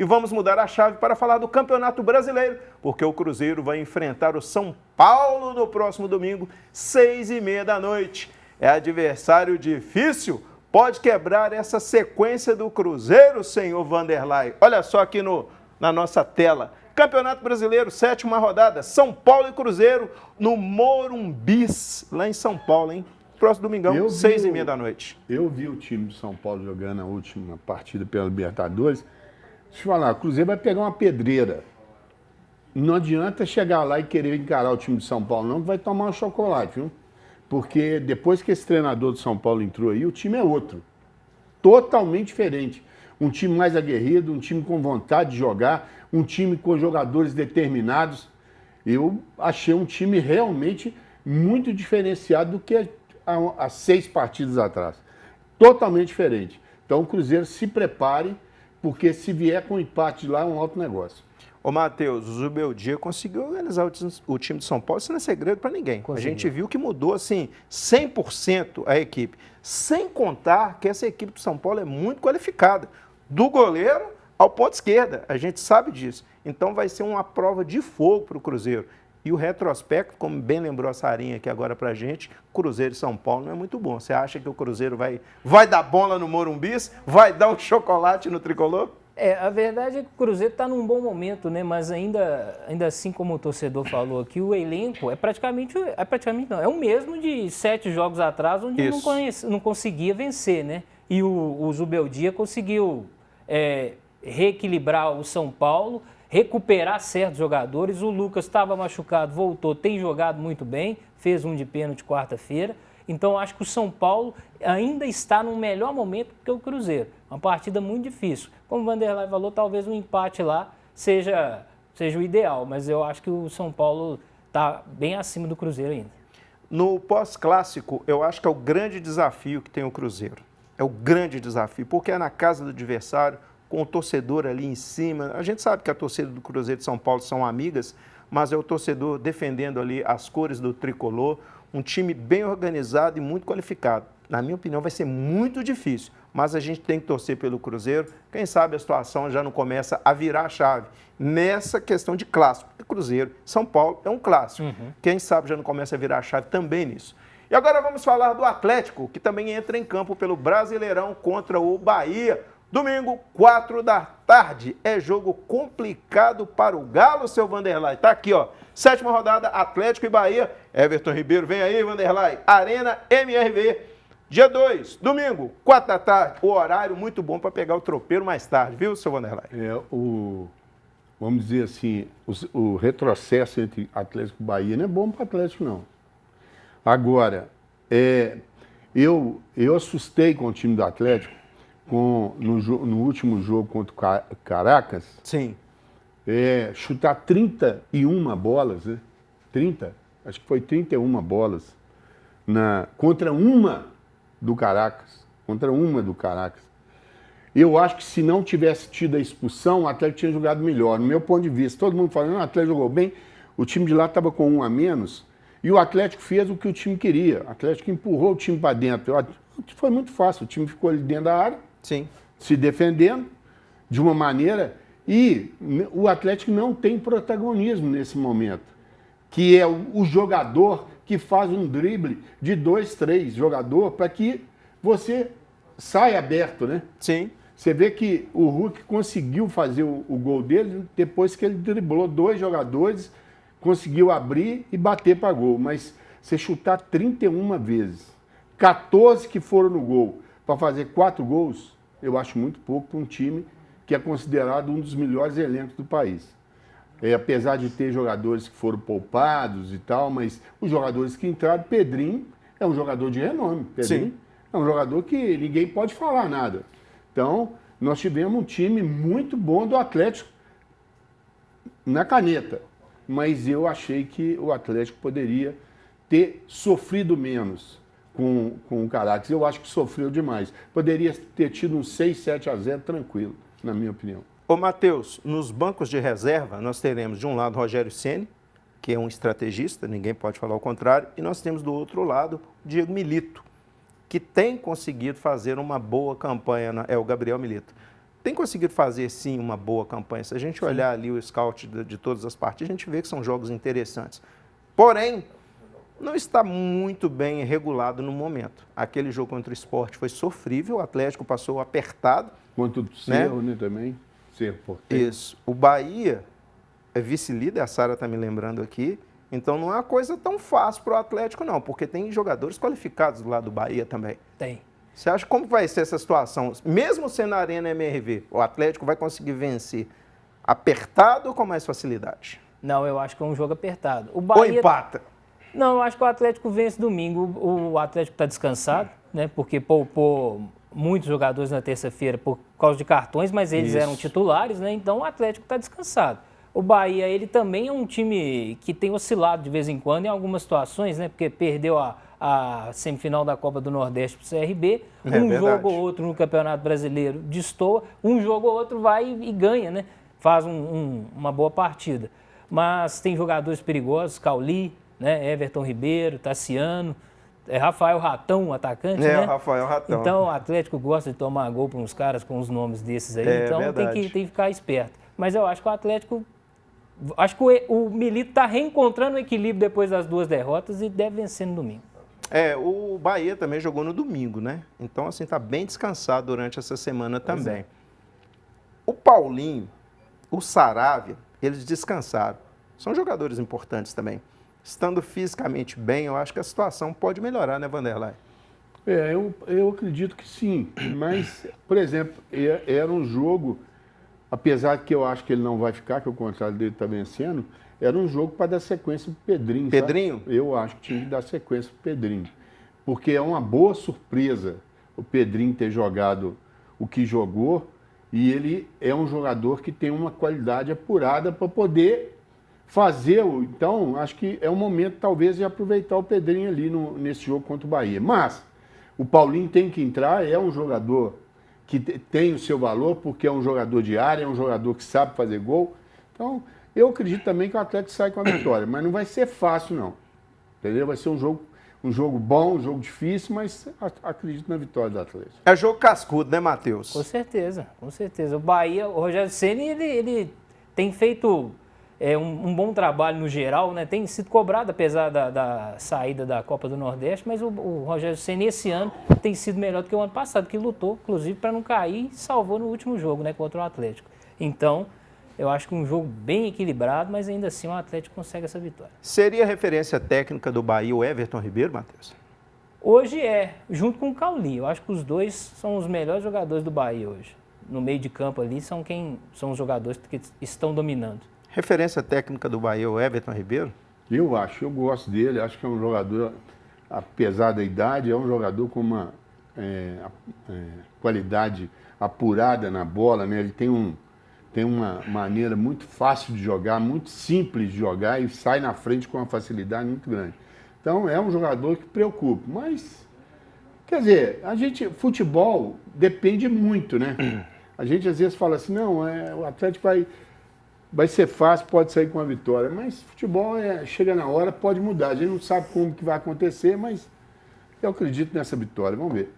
E vamos mudar a chave para falar do Campeonato Brasileiro, porque o Cruzeiro vai enfrentar o São Paulo no próximo domingo, 6h30 da noite. É adversário difícil? Pode quebrar essa sequência do Cruzeiro, senhor Vanderlei? Olha só aqui na nossa tela. Campeonato Brasileiro, 7ª rodada, São Paulo e Cruzeiro no Morumbis, lá em São Paulo, hein? Próximo domingão, 6h30 da noite. Eu vi o time do São Paulo jogando a última partida pela Libertadores. Deixa eu falar, o Cruzeiro vai pegar uma pedreira. Não adianta chegar lá e querer encarar o time de São Paulo, não, que vai tomar um chocolate, viu? Porque depois que esse treinador do São Paulo entrou aí, o time é outro. Totalmente diferente. Um time mais aguerrido, um time com vontade de jogar, um time com jogadores determinados. Eu achei um time realmente muito diferenciado do que há 6 partidas atrás. Totalmente diferente. Então o Cruzeiro se prepare, porque se vier com empate lá é um alto negócio. Ô, Matheus, o Zubeldia conseguiu organizar o time de São Paulo, isso não é segredo para ninguém. A gente viu que mudou, assim, 100% a equipe. Sem contar que essa equipe do São Paulo é muito qualificada. Do goleiro ao ponto esquerda, a gente sabe disso. Então vai ser uma prova de fogo para o Cruzeiro. E o retrospecto, como bem lembrou a Sarinha aqui agora para a gente, Cruzeiro e São Paulo não é muito bom. Você acha que o Cruzeiro vai dar bola no Morumbis? Vai dar um chocolate no Tricolor? A verdade é que o Cruzeiro está num bom momento, né? Mas ainda assim, como o torcedor falou aqui, o elenco é praticamente não, é o mesmo de 7 jogos atrás, onde não conseguia vencer, né? E o Zubeldia conseguiu reequilibrar o São Paulo, recuperar certos jogadores. O Lucas estava machucado, voltou, tem jogado muito bem, fez um de pênalti quarta-feira. Então, acho que o São Paulo ainda está num melhor momento que o Cruzeiro. Uma partida muito difícil. Como o Vanderlei falou, talvez um empate lá seja o ideal, mas eu acho que o São Paulo está bem acima do Cruzeiro ainda. No pós-clássico, eu acho que é o grande desafio que tem o Cruzeiro. É o grande desafio, porque é na casa do adversário, com o torcedor ali em cima. A gente sabe que a torcida do Cruzeiro de São Paulo são amigas, mas é o torcedor defendendo ali as cores do tricolor. Um time bem organizado e muito qualificado. Na minha opinião, vai ser muito difícil, mas a gente tem que torcer pelo Cruzeiro. Quem sabe a situação já não começa a virar a chave nessa questão de clássico. O Cruzeiro, São Paulo é um clássico. Quem sabe já não começa a virar a chave também nisso. E agora vamos falar do Atlético, que também entra em campo pelo Brasileirão contra o Bahia. Domingo, 4 da tarde. É jogo complicado para o Galo, seu Vanderlei. Tá aqui, ó. 7ª rodada, Atlético e Bahia. Everton Ribeiro, vem aí, Vanderlei. Arena MRV. Dia 2, domingo, 4 da tarde. O horário muito bom para pegar o tropeiro mais tarde, viu, seu Vanderlei? Vamos dizer assim, o retrocesso entre Atlético e Bahia não é bom para o Atlético, não. Agora, eu assustei com o time do Atlético no último jogo contra o Caracas. Sim. Chutar 31 bolas, né? 30, acho que foi 31 bolas contra uma do Caracas. Eu acho que se não tivesse tido a expulsão, o Atlético tinha jogado melhor, no meu ponto de vista. Todo mundo falando, o Atlético jogou bem, o time de lá estava com 1 a menos, e o Atlético fez o que o time queria. O Atlético empurrou o time para dentro. Foi muito fácil, o time ficou ali dentro da área, sim, se defendendo de uma maneira, e o Atlético não tem protagonismo nesse momento, que é o jogador que faz um drible de 2, 3 jogadores para que você saia aberto, né? Sim. Você vê que o Hulk conseguiu fazer o gol dele depois que ele driblou 2 jogadores, conseguiu abrir e bater para gol. Mas você chutar 31 vezes, 14 que foram no gol, para fazer 4 gols, eu acho muito pouco para um time que é considerado um dos melhores elencos do país. Apesar de ter jogadores que foram poupados e tal, mas os jogadores que entraram, Pedrinho é um jogador de renome. Pedrinho é um jogador que ninguém pode falar nada. Então, nós tivemos um time muito bom do Atlético na caneta, mas eu achei que o Atlético poderia ter sofrido menos com o Caracas. Eu acho que sofreu demais. Poderia ter tido um 6, 7-0 tranquilo, na minha opinião. Ô, Matheus, nos bancos de reserva, nós teremos de um lado Rogério Ceni, que é um estrategista, ninguém pode falar o contrário, e nós temos do outro lado Diego Milito, que tem conseguido fazer uma boa campanha, é o Gabriel Milito, tem conseguido fazer, sim, uma boa campanha. Se a gente olhar ali o scout de todas as partidas, a gente vê que são jogos interessantes. Porém, não está muito bem regulado no momento. Aquele jogo contra o Sport foi sofrível, o Atlético passou apertado. Quanto do Cerro, né, também. Cerro Porteiro. Isso. O Bahia é vice-líder, a Sara está me lembrando aqui. Então não é uma coisa tão fácil para o Atlético, não, porque tem jogadores qualificados do lado do Bahia também. Tem. Você acha como vai ser essa situação? Mesmo sendo na Arena MRV, o Atlético vai conseguir vencer apertado ou com mais facilidade? Não, eu acho que é um jogo apertado. O Ou Bahia... empata? Não, eu acho que o Atlético vence domingo. O Atlético está descansado, né? Porque poupou muitos jogadores na terça-feira por causa de cartões, mas eles eram titulares, né? Então o Atlético está descansado. O Bahia, ele também é um time que tem oscilado de vez em quando em algumas situações, né? Porque perdeu a semifinal da Copa do Nordeste para o CRB, jogo ou outro no Campeonato Brasileiro destoa, um jogo ou outro vai e ganha, né? Faz uma boa partida. Mas tem jogadores perigosos, Cauli, né? Everton Ribeiro, Tassiano, Rafael Ratão, o atacante, né? O Rafael Ratão. Então o Atlético gosta de tomar gol para uns caras com os nomes desses aí, então tem que ficar esperto. Mas eu acho que o Atlético... Acho que o Milito está reencontrando o equilíbrio depois das 2 derrotas e deve vencer no domingo. O Bahia também jogou no domingo, né? Então, assim, está bem descansado durante essa semana também. O Paulinho, o Saravia, eles descansaram. São jogadores importantes também. Estando fisicamente bem, eu acho que a situação pode melhorar, né, Vanderlei? Eu acredito que sim. Mas, por exemplo, era um jogo... Apesar que eu acho que ele não vai ficar, que o contrário dele está vencendo, era um jogo para dar sequência para o Pedrinho. Pedrinho? Sabe? Eu acho que tinha que dar sequência para o Pedrinho. Porque é uma boa surpresa o Pedrinho ter jogado o que jogou e ele é um jogador que tem uma qualidade apurada para poder fazer. Então, acho que é o momento, talvez, de aproveitar o Pedrinho ali nesse jogo contra o Bahia. Mas o Paulinho tem que entrar, é um jogador... que tem o seu valor, porque é um jogador de área, é um jogador que sabe fazer gol. Então, eu acredito também que o Atlético sai com a vitória, mas não vai ser fácil, não. Entendeu? Vai ser um jogo bom, um jogo difícil, mas acredito na vitória do Atlético. É jogo cascudo, né, Matheus? Com certeza, com certeza. O Bahia, o Rogério Ceni, ele tem feito um bom trabalho no geral, né? Tem sido cobrado, apesar da saída da Copa do Nordeste, mas o Rogério Ceni esse ano tem sido melhor do que o ano passado, que lutou, inclusive, para não cair e salvou no último jogo, né, contra o Atlético. Então, eu acho que um jogo bem equilibrado, mas ainda assim o Atlético consegue essa vitória. Seria referência técnica do Bahia o Everton Ribeiro, Matheus? Hoje junto com o Cauli. Eu acho que os dois são os melhores jogadores do Bahia hoje. No meio de campo ali são os jogadores que estão dominando. Referência técnica do Bahia, o Everton Ribeiro? Eu gosto dele, acho que é um jogador, apesar da idade, é um jogador com uma qualidade apurada na bola, né? Ele tem uma maneira muito fácil de jogar, muito simples de jogar e sai na frente com uma facilidade muito grande. Então é um jogador que preocupa, mas, quer dizer, futebol depende muito, né? A gente às vezes fala assim, não, o Atlético vai ser fácil, pode sair com a vitória, mas futebol chega na hora, pode mudar. A gente não sabe como que vai acontecer, mas eu acredito nessa vitória, vamos ver.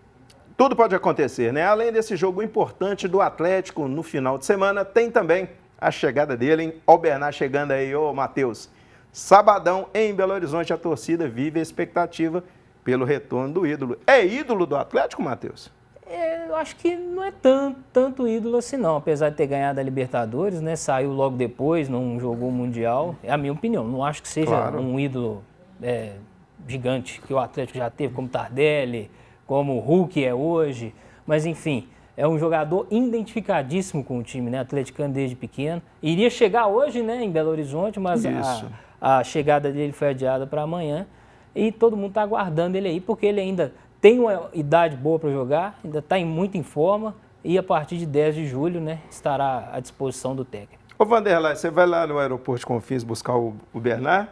Tudo pode acontecer, né? Além desse jogo importante do Atlético no final de semana, tem também a chegada dele, hein? Ó o Bernard chegando aí, ô Matheus. Sabadão, em Belo Horizonte, a torcida vive a expectativa pelo retorno do ídolo. É ídolo do Atlético, Matheus? Eu acho que não é tanto ídolo assim não, apesar de ter ganhado a Libertadores, né? Saiu logo depois, não jogou o Mundial. É a minha opinião, não acho que seja um ídolo gigante que o Atlético já teve, como Tardelli, como o Hulk é hoje. Mas enfim, é um jogador identificadíssimo com o time, né? Atleticano desde pequeno. Iria chegar hoje, né, em Belo Horizonte, mas a chegada dele foi adiada para amanhã. E todo mundo está aguardando ele aí, porque ele ainda tem uma idade boa para jogar, ainda está muito em forma e a partir de 10 de julho, né, estará à disposição do técnico. Ô Vanderlei, você vai lá no aeroporto de Confins buscar o Bernard?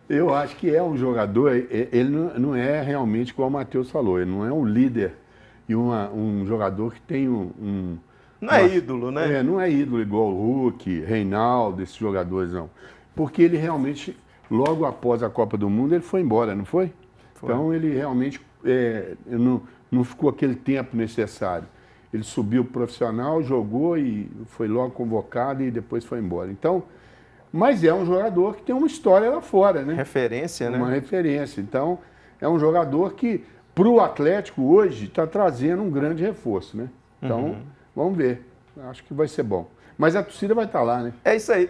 Eu acho que é um jogador, ele não é realmente como o Matheus falou, ele não é um líder e um jogador que tem Não é ídolo, né? Não é ídolo igual o Hulk, Reinaldo, esses jogadores não. Porque ele realmente, logo após a Copa do Mundo, ele foi embora, não foi? Então ele realmente não ficou aquele tempo necessário. Ele subiu profissional, jogou e foi logo convocado e depois foi embora. Então, mas é um jogador que tem uma história lá fora, né? Referência, né? Uma referência. Então, é um jogador que, para o Atlético hoje, está trazendo um grande reforço, né? Então, vamos ver. Acho que vai ser bom. Mas a torcida vai estar lá, né? É isso aí.